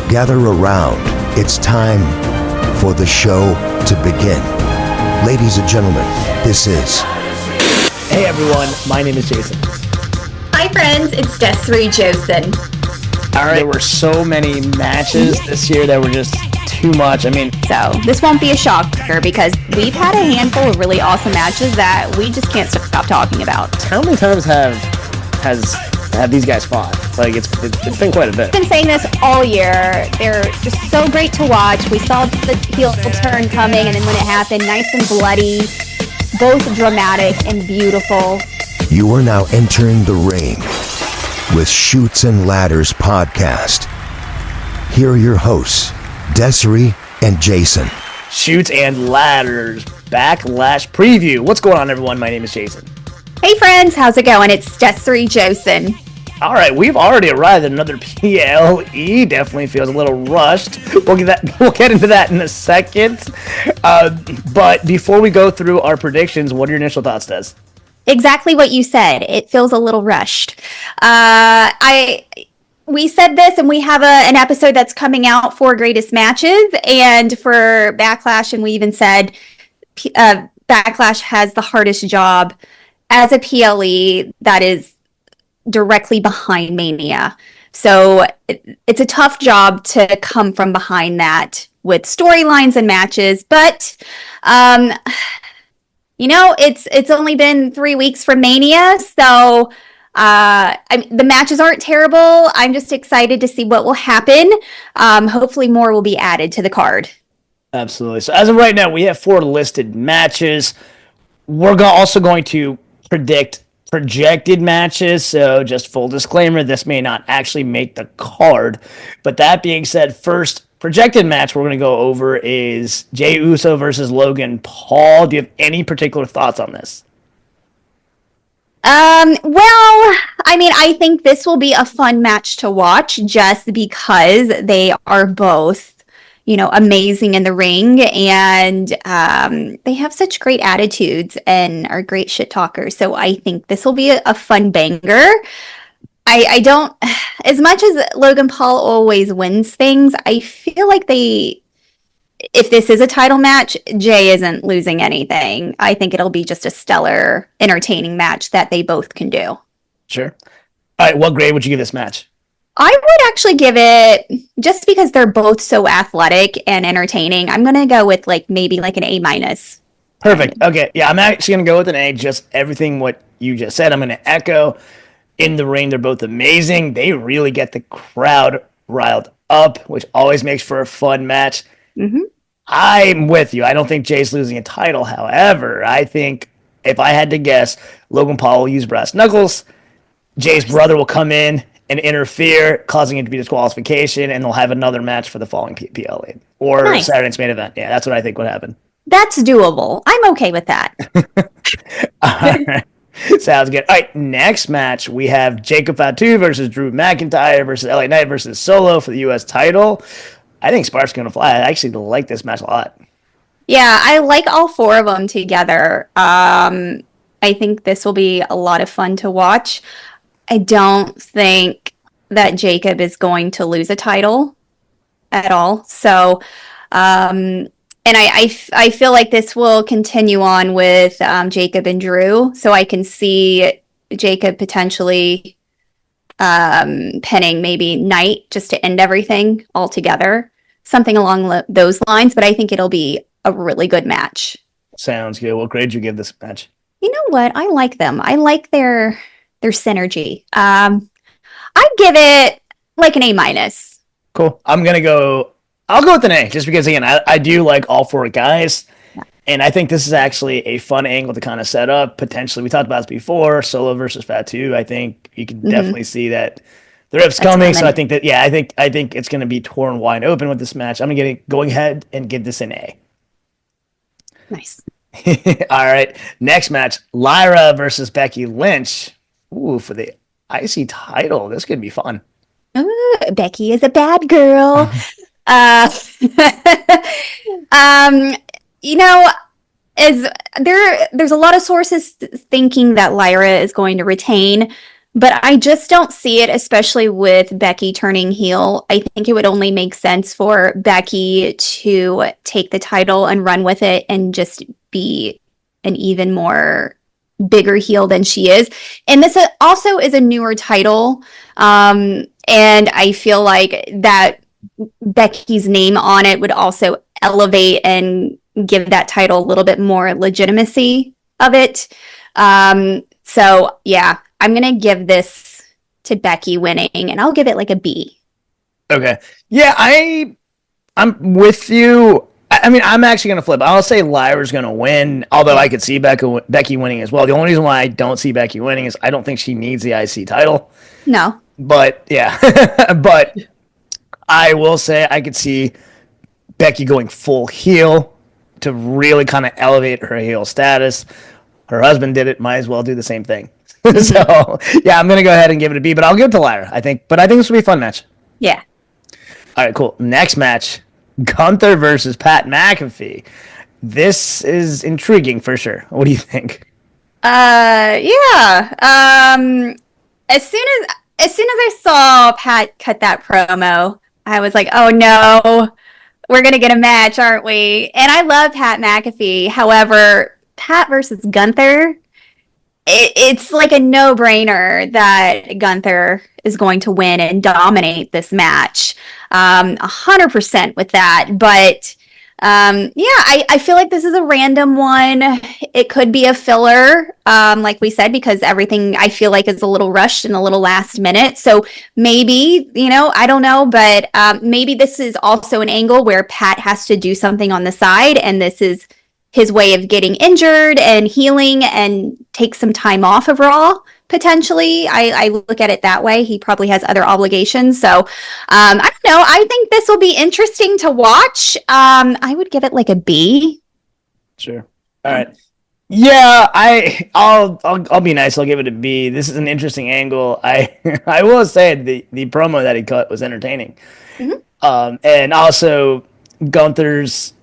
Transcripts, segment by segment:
Gather around. It's time for the show to begin. Ladies and gentlemen, this is... Hey everyone, my name is Jason. Hi friends, it's Desiree Josen. All right, there were so many matches this year that were just too much. So this won't be a shocker because we've had a handful of really awesome matches that we just can't stop talking about. How many times have these guys fought? Like it's been quite a bit. I've been saying this all year. They're just so great to watch. We saw the heel turn coming, and then when it happened, nice and bloody, both dramatic and beautiful. You are now entering the ring with Chutes and Ladders podcast. Here are your hosts, Desiree and Jason. Chutes and Ladders Backlash preview. What's going on, everyone? My name is Jason. Hey friends, how's it going? It's Desiree Josen. All right, we've already arrived at another PLE. Definitely feels a little rushed. We'll get into that in a second. But before we go through our predictions, what are your initial thoughts, Des? Exactly what you said. It feels a little rushed. We said this, and we have an episode that's coming out for greatest matches and for Backlash, and we even said Backlash has the hardest job as a PLE that is directly behind Mania. So it's a tough job to come from behind that with storylines and matches, but it's only been 3 weeks from Mania, so the matches aren't terrible. I'm just excited to see what will happen. Hopefully more will be added to the card. Absolutely. So as of right now, we have 4 listed matches. We're also going to predict projected matches, so just full disclaimer, this may not actually make the card. But that being said, first projected match we're going to go over is Jey Uso versus Logan Paul. Do you have any particular thoughts on this? I think this will be a fun match to watch just because they are both, amazing in the ring, and they have such great attitudes and are great shit talkers. So I think this will be a fun banger. I don't, as much as Logan Paul always wins things, I feel like if this is a title match, Jay isn't losing anything. I think it'll be just a stellar, entertaining match that they both can do. Sure. All right, what grade would you give this match? I would actually give it, just because they're both so athletic and entertaining, I'm going to go with maybe an A-. Perfect. Okay, yeah, I'm actually going to go with an A, just everything what you just said. I'm going to echo. In the ring, they're both amazing. They really get the crowd riled up, which always makes for a fun match. Mm-hmm. I'm with you. I don't think Jay's losing a title. However, I think if I had to guess, Logan Paul will use brass knuckles. Jay's brother will come in and interfere, causing it to be disqualification, and they'll have another match for the following PLE or Saturday night's main event. Yeah, that's what I think would happen. That's doable. I'm okay with that. All right. Sounds good. All right, next match, we have Jacob Fatu versus Drew McIntyre versus LA Knight versus Solo for the U.S. title. I think Sparks going to fly. I actually like this match a lot. Yeah, I like all 4 of them together. I think this will be a lot of fun to watch. I don't think that Jacob is going to lose a title at all. So, and I feel like this will continue on with Jacob and Drew. So I can see Jacob potentially pinning maybe Knight just to end everything altogether. Something along those lines. But I think it'll be a really good match. Sounds good. What grade do you give this match? You know what? I like them. I like their synergy. I'd give it an A-. Cool. I'll go with an A, just because, again, I do like all 4 guys, and I think this is actually a fun angle to kind of set up. Potentially, we talked about this before, Solo versus Fatu. I think you can definitely see that the rip's coming, so I think that, I think it's going to be torn wide open with this match. I'm going to go ahead and give this an A. Nice. All right, next match, Lyra versus Becky Lynch. Ooh, for the IC title. This could be fun. Ooh, Becky is a bad girl. There's a lot of sources thinking that Lyra is going to retain, But I just don't see it, especially with Becky turning heel. I think it would only make sense for Becky to take the title and run with it and just be an even more bigger heel than she is. And this also is a newer title. And I feel like that Becky's name on it would also elevate and give that title a little bit more legitimacy of it. So yeah, I'm going to give this to Becky winning, and I'll give it like a B. Okay. Yeah, I'm with you. I mean, I'm actually going to flip. I'll say Lyra's going to win, although I could see Becky winning as well. The only reason why I don't see Becky winning is I don't think she needs the IC title. No. But, yeah. But I will say I could see Becky going full heel to really kind of elevate her heel status. Her husband did it. Might as well do the same thing. So, yeah, I'm going to go ahead and give it a B, but I'll give it to Lyra, I think. But I think this will be a fun match. Yeah. All right, cool. Next match, Gunther versus Pat McAfee. This is intriguing for sure. What do you think? Yeah. As soon as I saw Pat cut that promo, I was like, oh no, we're going to get a match, aren't we? And I love Pat McAfee. However, Pat versus Gunther, it's like a no-brainer that Gunther is going to win and dominate this match. 100% with that. But yeah, I feel like this is a random one. It could be a filler, like we said, because everything I feel like is a little rushed and a little last minute. So maybe, I don't know, but maybe this is also an angle where Pat has to do something on the side, and this is his way of getting injured and healing and take some time off of Raw, potentially. I look at it that way. He probably has other obligations. So, I don't know. I think this will be interesting to watch. I would give it like a B. Sure. All right. Yeah, I'll be nice. I'll give it a B. This is an interesting angle. I will say the promo that he cut was entertaining. Mm-hmm. And also Gunther's,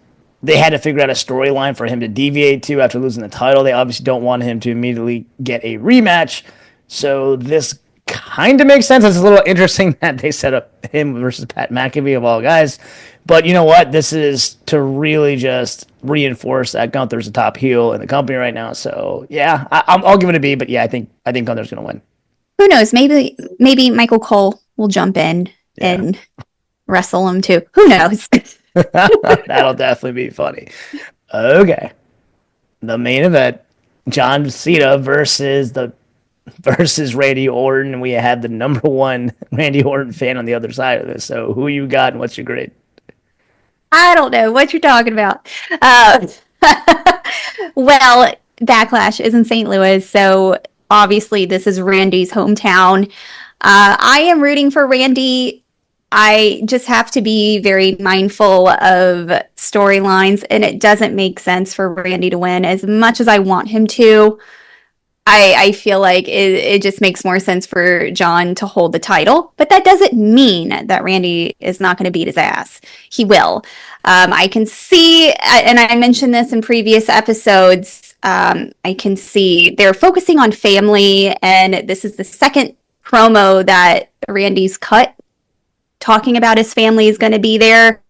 they had to figure out a storyline for him to deviate to after losing the title. They obviously don't want him to immediately get a rematch. So this kind of makes sense. It's a little interesting that they set up him versus Pat McAfee of all guys. But you know what? This is to really just reinforce that Gunther's the top heel in the company right now. So yeah, I'll give it a B. But yeah, I think Gunther's going to win. Who knows? Maybe Michael Cole will jump in and wrestle him too. Who knows? That'll definitely be funny. Okay. The main event, John Cena versus Randy Orton, and we had the number one Randy Orton fan on the other side of this. So who you got and what's your grade? I don't know what you're talking about. Well, Backlash is in St. Louis, so obviously this is Randy's hometown. I am rooting for Randy. I just have to be very mindful of storylines, and it doesn't make sense for Randy to win as much as I want him to. I feel like it just makes more sense for John to hold the title, but that doesn't mean that Randy is not going to beat his ass. He will. I can see, and I mentioned this in previous episodes, I can see they're focusing on family, and this is the second promo that Randy's cut talking about his family is going to be there.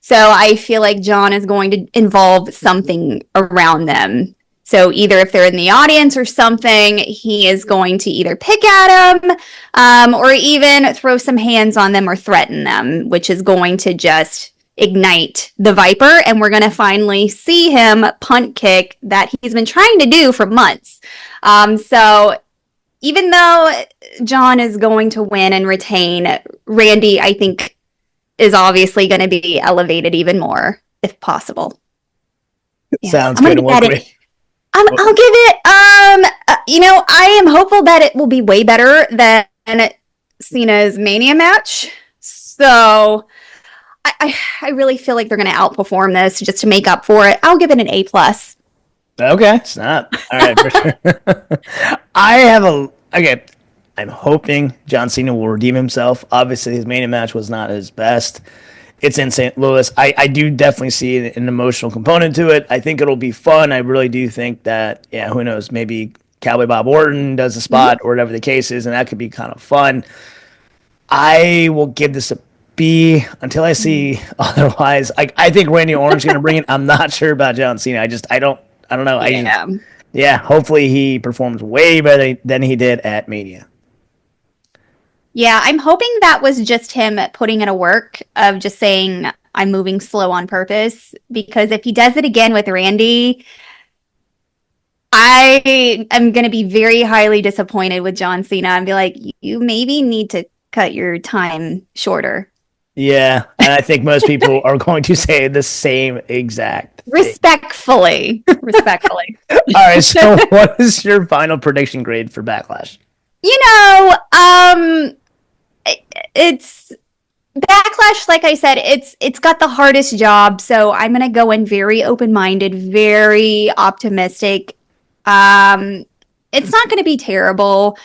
So I feel like John is going to involve something around them. So either if they're in the audience or something, he is going to either pick at them or even throw some hands on them or threaten them, which is going to just ignite the Viper. And we're going to finally see him punt kick that he's been trying to do for months. So even though John is going to win and retain, Randy, I think, is obviously going to be elevated even more, if possible. Yeah. Sounds good. I'll give it, I am hopeful that it will be way better than Cena's Mania match. So I really feel like they're going to outperform this just to make up for it. I'll give it an A+. Okay, snap. All right, for sure. I'm hoping John Cena will redeem himself. Obviously, his Mania match was not his best. It's in St. Louis. I do definitely see an emotional component to it. I think it'll be fun. I really do think that, who knows, maybe Cowboy Bob Orton does a spot or whatever the case is, and that could be kind of fun. I will give this a B until I see otherwise. I think Randy Orton's going to bring it. I'm not sure about John Cena. I don't know. Yeah, hopefully he performs way better than he did at Mania. Yeah, I'm hoping that was just him putting in a work of just saying, I'm moving slow on purpose. Because if he does it again with Randy, I am going to be very highly disappointed with John Cena and be like, you maybe need to cut your time shorter. Yeah, and I think most people are going to say the same exact thing. Respectfully. All right, so what is your final prediction grade for Backlash? It's Backlash, like I said, it's got the hardest job, so I'm gonna go in very open-minded, very optimistic. It's not gonna be terrible.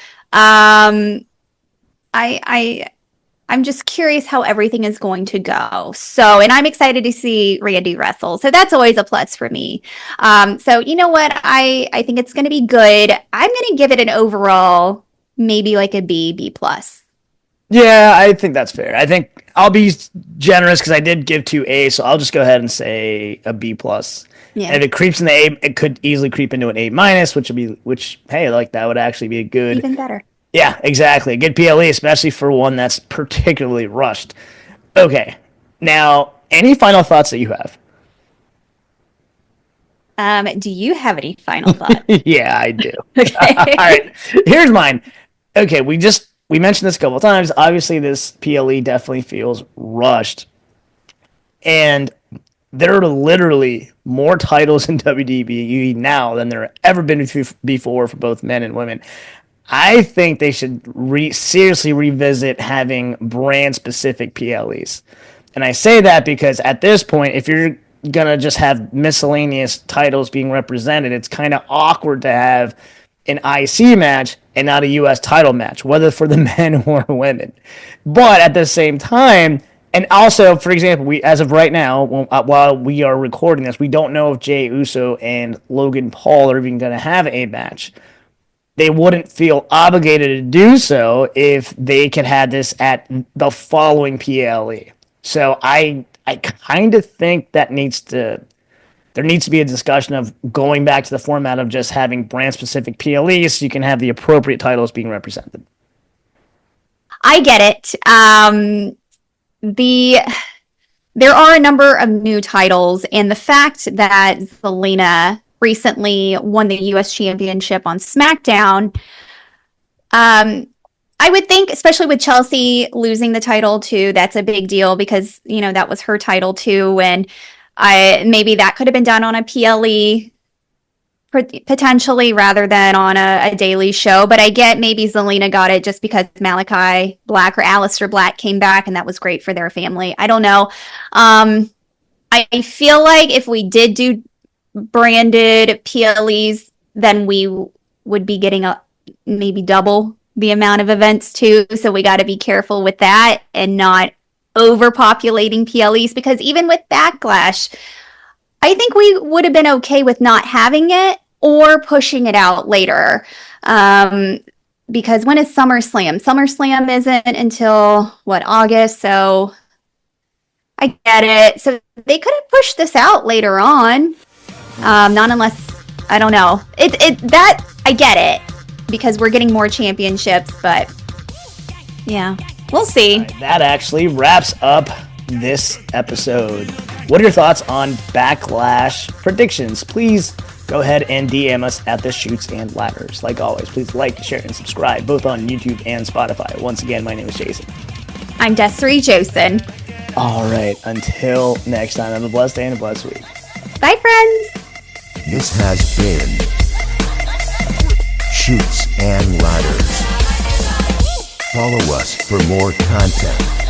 I'm just curious how everything is going to go. So, and I'm excited to see Randy wrestle. So that's always a plus for me. So you know what? I think it's going to be good. I'm going to give it an overall, maybe like a B plus. Yeah, I think that's fair. I think I'll be generous because I did give 2 A's, so I'll just go ahead and say a B plus. Yeah. And if it creeps in the A, it could easily creep into an A minus, which hey, like that would actually be a good. Even better. Yeah, exactly. A good PLE, especially for one that's particularly rushed. Okay. Now, any final thoughts that you have? Do you have any final thoughts? Yeah, I do. Okay. All right. Here's mine. Okay, we mentioned this a couple of times. Obviously, this PLE definitely feels rushed. And there are literally more titles in WWE now than there have ever been before for both men and women. I think they should seriously revisit having brand-specific PLEs. And I say that because at this point, if you're going to just have miscellaneous titles being represented, it's kind of awkward to have an IC match and not a U.S. title match, whether for the men or women. But at the same time, and also, for example, as of right now, while we are recording this, we don't know if Jey Uso and Logan Paul are even going to have a match. They wouldn't feel obligated to do so if they could have this at the following PLE. So I kind of think that there needs to be a discussion of going back to the format of just having brand-specific PLEs so you can have the appropriate titles being represented. I get it. There are a number of new titles, and the fact that Zelina recently won the U.S. Championship on SmackDown, I would think, especially with Chelsea losing the title too, that's a big deal because, that was her title too, and maybe that could have been done on a PLE potentially rather than on a daily show. But I get maybe Zelina got it just because Malachi Black or Aleister Black came back and that was great for their family. I don't know. I feel like if we did do branded PLEs, then we would be getting maybe double the amount of events too. So we got to be careful with that and not overpopulating PLEs, because even with Backlash, I think we would have been okay with not having it or pushing it out later. Because when is SummerSlam? SummerSlam isn't until August. So I get it. So they could have pushed this out later on. Not unless, I don't know. That I get it because we're getting more championships, but yeah, we'll see. Right, that actually wraps up this episode. What are your thoughts on Backlash predictions? Please go ahead and DM us at the Shoots and Ladders. Like always, please like, share, and subscribe both on YouTube and Spotify. Once again, my name is Jason. I'm Desiree Josen. All right, until next time, have a blessed day and a blessed week. Bye, friends. This has been Shoots and Ladders. Follow us for more content.